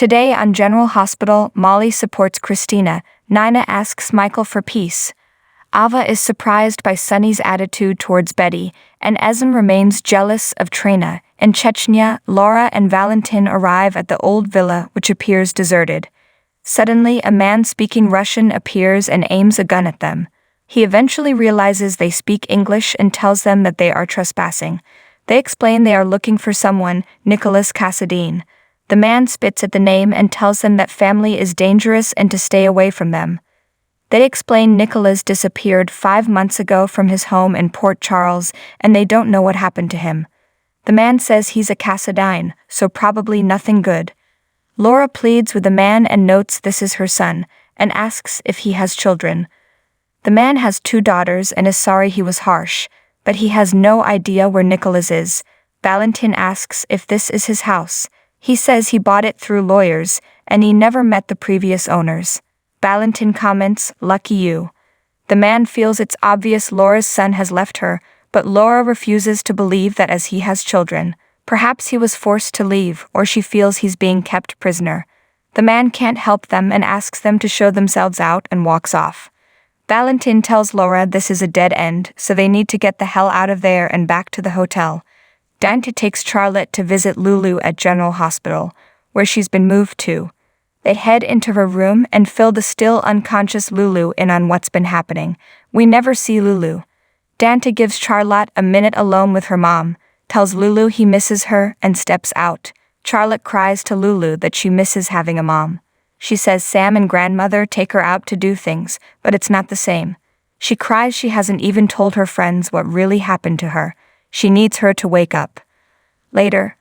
Today on General Hospital, Molly supports Christina. Nina asks Michael for peace. Ava is surprised by Sunny's attitude towards Betty, and Esm remains jealous of Trina. In Chechnya, Laura and Valentin arrive at the old villa, which appears deserted. Suddenly, a man speaking Russian appears and aims a gun at them. He eventually realizes they speak English and tells them that they are trespassing. They explain they are looking for someone, Nicholas Cassadine. The man spits at the name and tells them that family is dangerous and to stay away from them. They explain Nicholas disappeared 5 months ago from his home in Port Charles, and they don't know what happened to him. The man says he's a Cassadine, so probably nothing good. Laura pleads with the man and notes this is her son, and asks if he has children. The man has 2 daughters and is sorry he was harsh, but he has no idea where Nicholas is. Valentin asks if this is his house. He says he bought it through lawyers, and he never met the previous owners. Valentin comments, "Lucky you." The man feels it's obvious Laura's son has left her, but Laura refuses to believe that as he has children. Perhaps he was forced to leave, or she feels he's being kept prisoner. The man can't help them and asks them to show themselves out and walks off. Valentin tells Laura this is a dead end, so they need to get the hell out of there and back to the hotel. Dante takes Charlotte to visit Lulu at General Hospital, where she's been moved to. They head into her room and fill the still unconscious Lulu in on what's been happening. We never see Lulu. Dante gives Charlotte a minute alone with her mom, tells Lulu he misses her, and steps out. Charlotte cries to Lulu that she misses having a mom. She says Sam and grandmother take her out to do things, but it's not the same. She cries she hasn't even told her friends what really happened to her. She needs her to wake up. Later,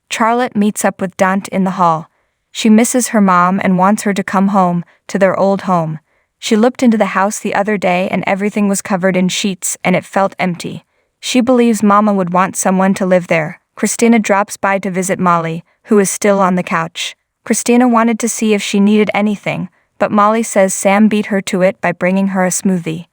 Charlotte meets up with Dante in the hall. She misses her mom and wants her to come home, to their old home. She looked into the house the other day and everything was covered in sheets and it felt empty. She believes Mama would want someone to live there. Christina drops by to visit Molly, who is still on the couch. Christina wanted to see if she needed anything, but Molly says Sam beat her to it by bringing her a smoothie.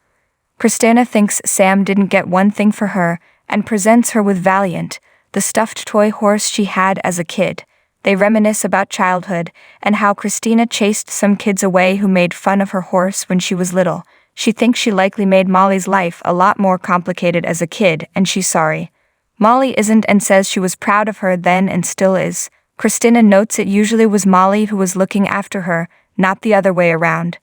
Christina thinks Sam didn't get one thing for her and presents her with Valiant, the stuffed toy horse she had as a kid. They reminisce about childhood and how Christina chased some kids away who made fun of her horse when she was little. She thinks she likely made Molly's life a lot more complicated as a kid, and she's sorry. Molly isn't and says she was proud of her then and still is. Christina notes it usually was Molly who was looking after her, not the other way around.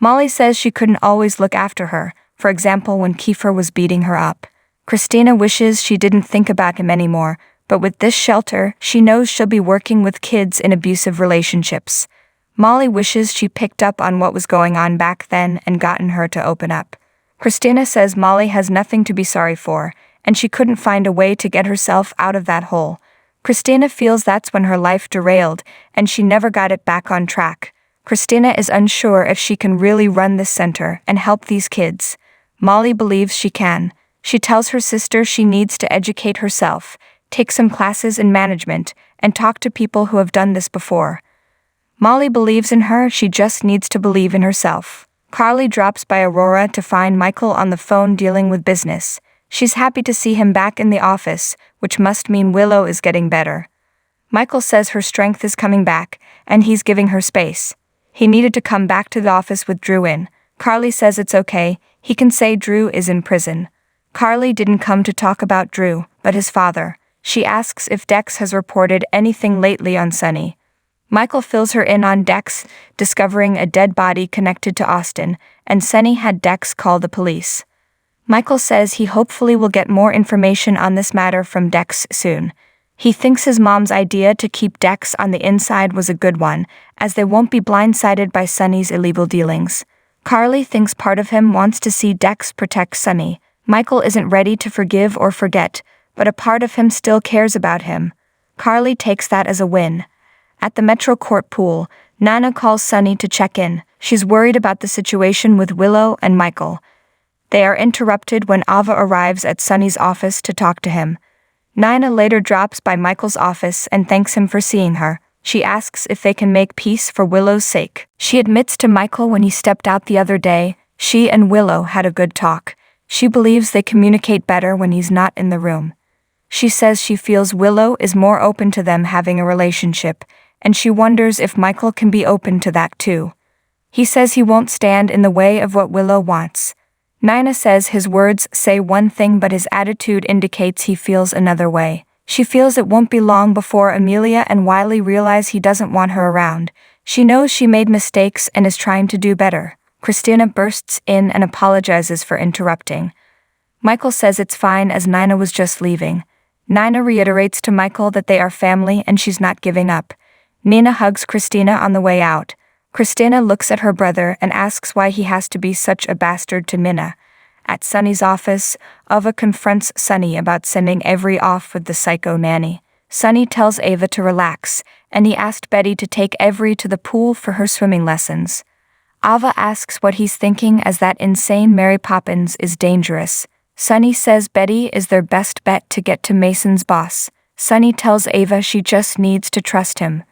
Molly says she couldn't always look after her, for example when Kiefer was beating her up. Christina wishes she didn't think about him anymore, but with this shelter, she knows she'll be working with kids in abusive relationships. Molly wishes she picked up on what was going on back then and gotten her to open up. Christina says Molly has nothing to be sorry for, and she couldn't find a way to get herself out of that hole. Christina feels that's when her life derailed, and she never got it back on track. Christina is unsure if she can really run this center and help these kids. Molly believes she can. She tells her sister she needs to educate herself, take some classes in management, and talk to people who have done this before. Molly believes in her, she just needs to believe in herself. Carly drops by Aurora to find Michael on the phone dealing with business. She's happy to see him back in the office, which must mean Willow is getting better. Michael says her strength is coming back, and he's giving her space. He needed to come back to the office with Drew in. Carly says it's okay, he can say Drew is in prison. Carly didn't come to talk about Drew, but his father. She asks if Dex has reported anything lately on Sunny. Michael fills her in on Dex, discovering a dead body connected to Austin, and Sunny had Dex call the police. Michael says he hopefully will get more information on this matter from Dex soon. He thinks his mom's idea to keep Dex on the inside was a good one, as they won't be blindsided by Sunny's illegal dealings. Carly thinks part of him wants to see Dex protect Sunny. Michael isn't ready to forgive or forget, but a part of him still cares about him. Carly takes that as a win. At the Metro Court pool, Nana calls Sunny to check in. She's worried about the situation with Willow and Michael. They are interrupted when Ava arrives at Sunny's office to talk to him. Nina later drops by Michael's office and thanks him for seeing her. She asks if they can make peace for Willow's sake. She admits to Michael when he stepped out the other day, she and Willow had a good talk. She believes they communicate better when he's not in the room. She says she feels Willow is more open to them having a relationship, and she wonders if Michael can be open to that too. He says he won't stand in the way of what Willow wants. Nina says his words say one thing but his attitude indicates he feels another way. She feels it won't be long before Amelia and Wiley realize he doesn't want her around. She knows she made mistakes and is trying to do better. Christina bursts in and apologizes for interrupting. Michael says it's fine as Nina was just leaving. Nina reiterates to Michael that they are family and she's not giving up. Nina hugs Christina on the way out. Christina looks at her brother and asks why he has to be such a bastard to Minna. At Sunny's office, Ava confronts Sunny about sending Avery off with the psycho nanny. Sunny tells Ava to relax, and he asked Betty to take Avery to the pool for her swimming lessons. Ava asks what he's thinking as that insane Mary Poppins is dangerous. Sunny says Betty is their best bet to get to Mason's boss. Sunny tells Ava she just needs to trust him.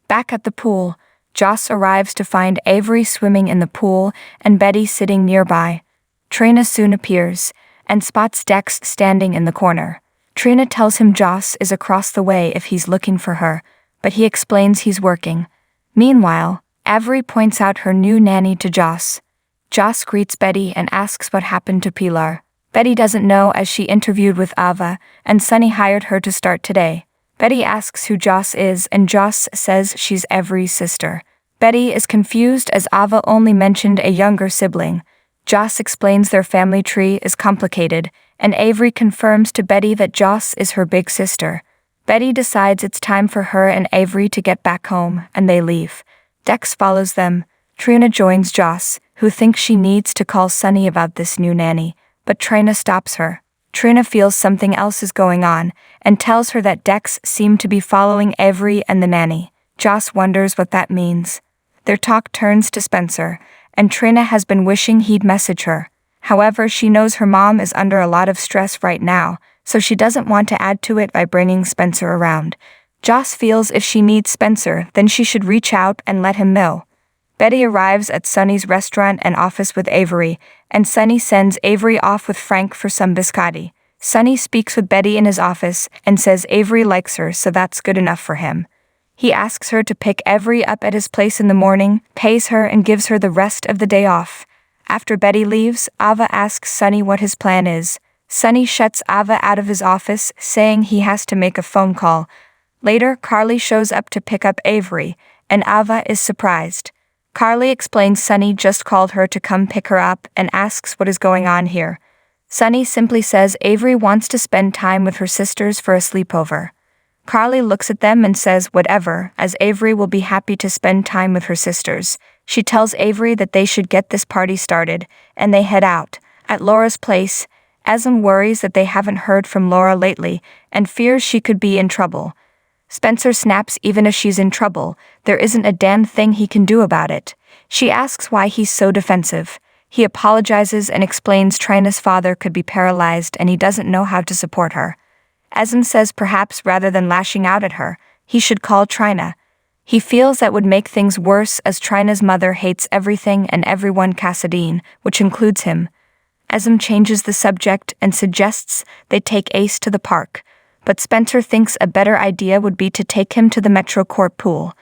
Back at the pool, Joss arrives to find Avery swimming in the pool and Betty sitting nearby. Trina soon appears and spots Dex standing in the corner. Trina tells him Joss is across the way if he's looking for her, but he explains he's working. Meanwhile, Avery points out her new nanny to Joss. Joss greets Betty and asks what happened to Pilar. Betty doesn't know as she interviewed with Ava, and Sunny hired her to start today. Betty asks who Joss is and Joss says she's Avery's sister. Betty is confused as Ava only mentioned a younger sibling. Joss explains their family tree is complicated, and Avery confirms to Betty that Joss is her big sister. Betty decides it's time for her and Avery to get back home, and they leave. Dex follows them. Trina joins Joss, who thinks she needs to call Sunny about this new nanny, but Trina stops her. Trina feels something else is going on, and tells her that Dex seemed to be following Avery and the nanny. Joss wonders what that means. Their talk turns to Spencer, and Trina has been wishing he'd message her. However, she knows her mom is under a lot of stress right now, so she doesn't want to add to it by bringing Spencer around. Joss feels if she needs Spencer, then she should reach out and let him know. Betty arrives at Sunny's restaurant and office with Avery, and Sunny sends Avery off with Frank for some biscotti. Sunny speaks with Betty in his office and says Avery likes her, so that's good enough for him. He asks her to pick Avery up at his place in the morning, pays her and gives her the rest of the day off. After Betty leaves, Ava asks Sunny what his plan is. Sunny shuts Ava out of his office, saying he has to make a phone call. Later, Carly shows up to pick up Avery, and Ava is surprised. Carly explains Sunny just called her to come pick her up and asks what is going on here. Sunny simply says Avery wants to spend time with her sisters for a sleepover. Carly looks at them and says whatever, as Avery will be happy to spend time with her sisters. She tells Avery that they should get this party started, and they head out. At Laura's place, Asm worries that they haven't heard from Laura lately and fears she could be in trouble. Spencer snaps even if she's in trouble, there isn't a damn thing he can do about it. She asks why he's so defensive. He apologizes and explains Trina's father could be paralyzed and he doesn't know how to support her. Asm says perhaps rather than lashing out at her, he should call Trina. He feels that would make things worse as Trina's mother hates everything and everyone Cassadine, which includes him. Asm changes the subject and suggests they take Ace to the park, but Spencer thinks a better idea would be to take him to the Metro Court pool.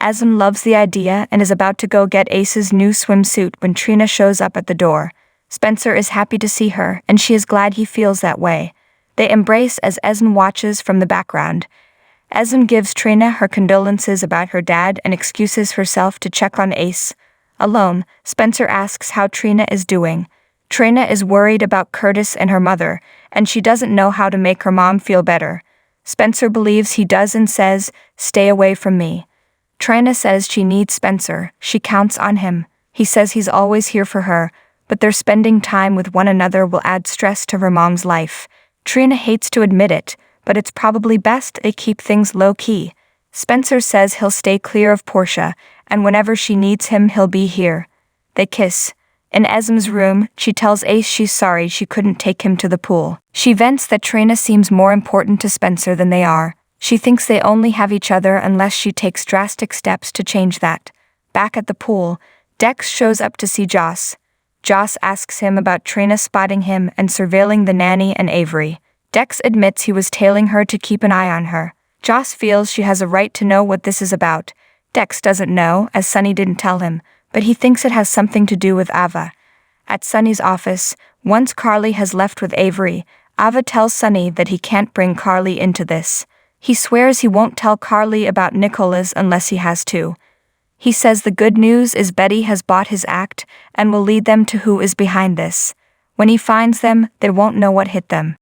Asm loves the idea and is about to go get Ace's new swimsuit when Trina shows up at the door. Spencer is happy to see her, and she is glad he feels that way. They embrace as Asm watches from the background. Asm gives Trina her condolences about her dad and excuses herself to check on Ace. Alone, Spencer asks how Trina is doing. Trina is worried about Curtis and her mother, and she doesn't know how to make her mom feel better. Spencer believes he does and says, "Stay away from me." Trina says she needs Spencer, she counts on him. He says he's always here for her, but their spending time with one another will add stress to her mom's life. Trina hates to admit it, but it's probably best they keep things low-key. Spencer says he'll stay clear of Portia, and whenever she needs him he'll be here. They kiss. In Asm's room, she tells Ace she's sorry she couldn't take him to the pool. She vents that Trina seems more important to Spencer than they are. She thinks they only have each other unless she takes drastic steps to change that. Back at the pool, Dex shows up to see Joss. Joss asks him about Trina spotting him and surveilling the nanny and Avery. Dex admits he was tailing her to keep an eye on her. Joss feels she has a right to know what this is about. Dex doesn't know, as Sunny didn't tell him, but he thinks it has something to do with Ava. At Sunny's office, once Carly has left with Avery, Ava tells Sunny that he can't bring Carly into this. He swears he won't tell Carly about Nicholas unless he has to. He says the good news is Betty has bought his act and will lead them to who is behind this. When he finds them, they won't know what hit them.